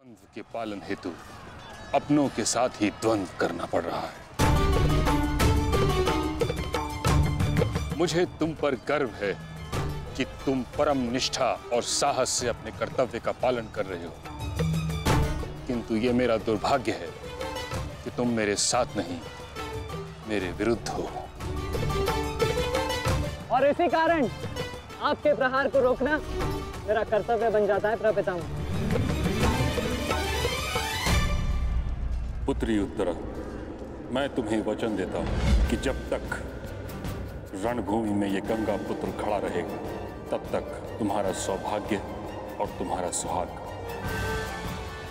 द्वंद्व के पालन हेतु अपनों के साथ ही द्वंद्व करना पड़ रहा है। मुझे तुम पर गर्व है कि तुम परम निष्ठा और साहस से अपने कर्तव्य का पालन कर रहे हो, किंतु ये मेरा दुर्भाग्य है कि तुम मेरे साथ नहीं, मेरे विरुद्ध हो। और इसी कारण आपके प्रहार को रोकना मेरा कर्तव्य बन जाता है प्रपितामह। पुत्री उत्तरा, मैं तुम्हें वचन देता हूं कि जब तक रणभूमि में ये गंगा पुत्र खड़ा रहेगा, तब तक तुम्हारा सौभाग्य और तुम्हारा सुहाग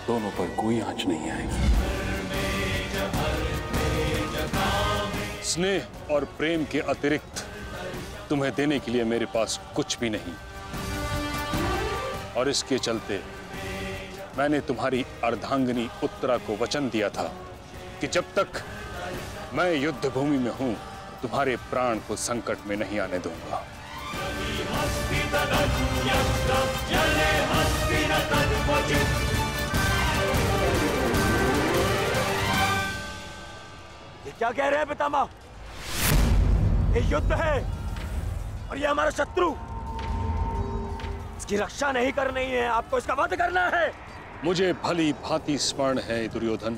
दोनों पर कोई आंच नहीं आएगी। स्नेह और प्रेम के अतिरिक्त तुम्हें देने के लिए मेरे पास कुछ भी नहीं, और इसके चलते मैंने तुम्हारी अर्धांगिनी उत्तरा को वचन दिया था कि जब तक मैं युद्ध भूमि में हूं, तुम्हारे प्राण को संकट में नहीं आने दूंगा। ये क्या कह रहे हैं पितामह? ये युद्ध है और ये हमारा शत्रु, इसकी रक्षा नहीं करनी है, आपको इसका वध करना है। मुझे भली भांति स्मरण है दुर्योधन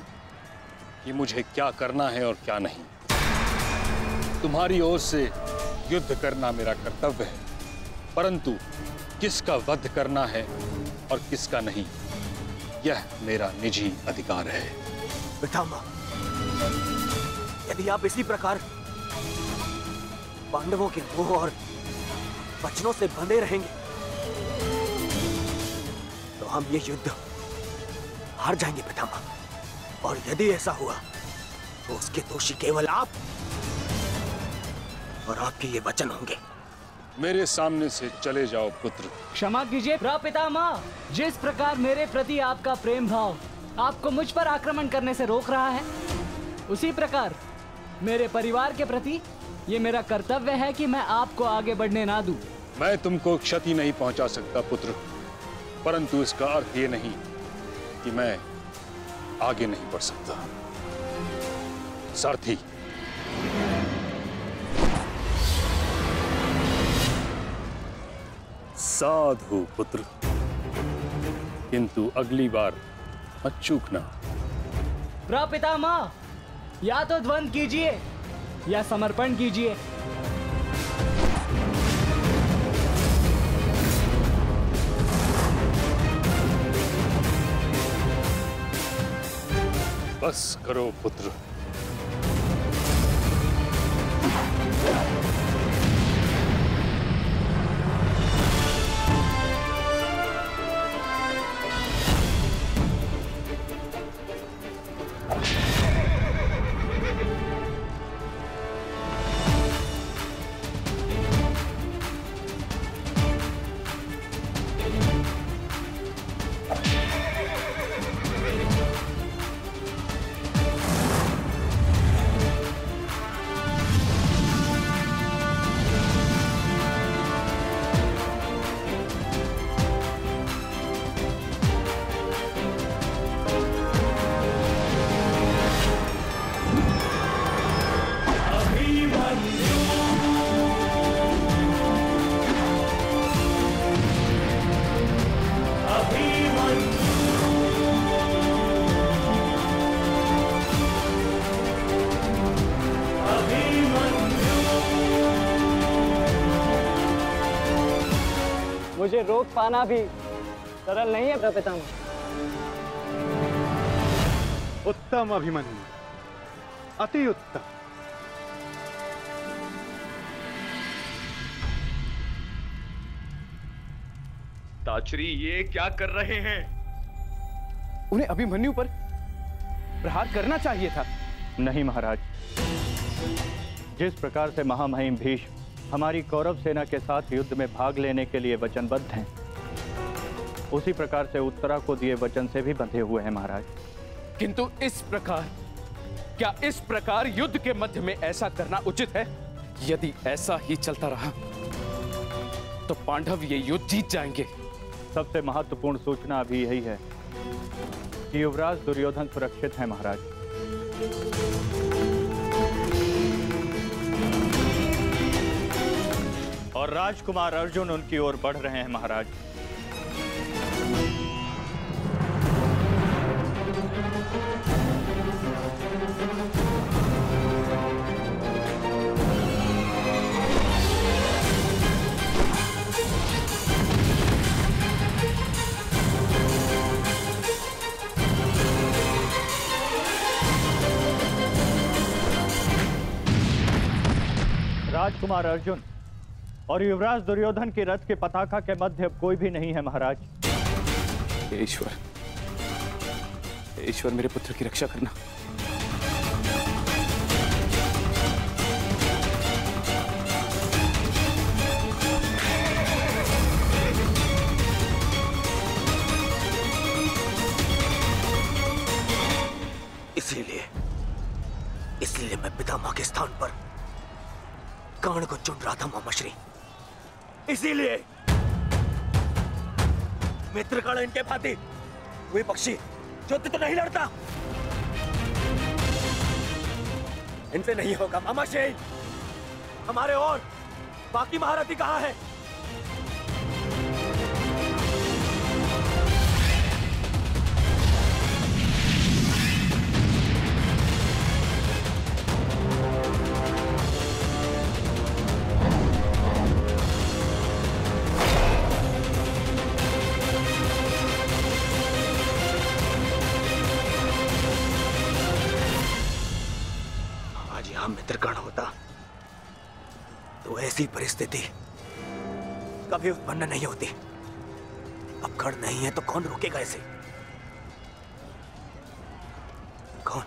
कि मुझे क्या करना है और क्या नहीं। तुम्हारी ओर से युद्ध करना मेरा कर्तव्य है, परंतु किसका वध करना है और किसका नहीं, यह मेरा निजी अधिकार है। पितामह, यदि आप इसी प्रकार पांडवों के मोह और वचनों से बंधे रहेंगे तो हम ये युद्ध हार जाएंगे पितामह, और यदि ऐसा हुआ तो उसके दोषी केवल आप और आपके ये वचन होंगे। मेरे सामने से चले जाओ पुत्र। क्षमा कीजिए प्रपितामह, जिस प्रकार मेरे प्रति आपका प्रेम भाव आपको मुझ पर आक्रमण करने से रोक रहा है, उसी प्रकार मेरे परिवार के प्रति ये मेरा कर्तव्य है कि मैं आपको आगे बढ़ने ना दूं। मैं तुमको क्षति नहीं पहुंचा सकता पुत्र, परंतु इसका अर्थ ये नहीं कि मैं आगे नहीं बढ़ सकता। सारथी, साधु पुत्र, किंतु अगली बार मत चूकना। प्रपितामह, या तो द्वंद्व कीजिए या समर्पण कीजिए। बस करो पुत्र। मुझे रोक पाना भी सरल नहीं है प्रपितामह। उत्तम अभिमन्यु, अति उत्तम। ताचरी, ये क्या कर रहे हैं? उन्हें अभिमन्यु पर प्रहार करना चाहिए था। नहीं महाराज, जिस प्रकार से महामहिम भीष्म हमारी कौरव सेना के साथ युद्ध में भाग लेने के लिए वचनबद्ध हैं, उसी प्रकार से उत्तरा को दिए वचन से भी बंधे हुए हैं महाराज। किंतु इस प्रकार, क्या इस प्रकार युद्ध के मध्य में ऐसा करना उचित है? यदि ऐसा ही चलता रहा तो पांडव ये युद्ध जीत जाएंगे। सबसे महत्वपूर्ण सूचना अभी यही है कि युवराज दुर्योधन सुरक्षित है महाराज। और राजकुमार अर्जुन उनकी ओर बढ़ रहे हैं महाराज। राजकुमार अर्जुन और युवराज दुर्योधन की रथ के पताका के मध्य कोई भी नहीं है महाराज। ईश्वर, ईश्वर मेरे पुत्र की रक्षा करना। इसीलिए मैं पितामह के स्थान पर कर्ण को चुन रहा था मामाश्री। इसीलिए मित्र कर्ण इनके भांति वे पक्षी युद्ध तो नहीं लड़ता, इनसे नहीं होगा मामाश्री। हमारे और बाकी महारथी कहां है? मित्रगण होता तो ऐसी परिस्थिति कभी उत्पन्न नहीं होती। अब गण नहीं है तो कौन रोकेगा इसे? कौन?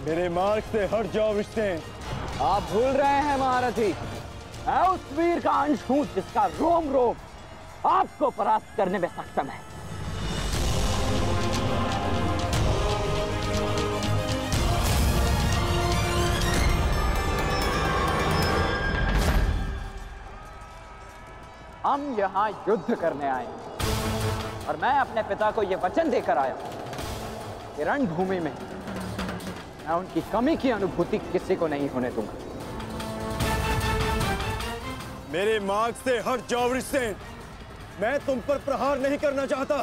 मेरे मार्ग से हट जाओ विष्णु। आप भूल रहे हैं महारथी, मैं उस वीर का अंश हूं जिसका रोम रोम आपको परास्त करने में सक्षम है। हम यहाँ युद्ध करने आए हैं और मैं अपने पिता को यह वचन देकर आया कि रणभूमि में मैं उनकी कमी की अनुभूति किसी को नहीं होने दूंगा। मेरे मार्ग से हट जाओ विष्णु। मैं तुम पर प्रहार नहीं करना चाहता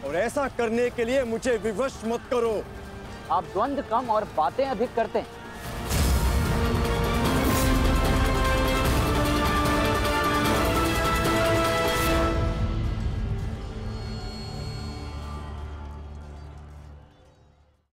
और ऐसा करने के लिए मुझे विवश मत करो। आप द्वंद्व कम और बातें अधिक करते हैं।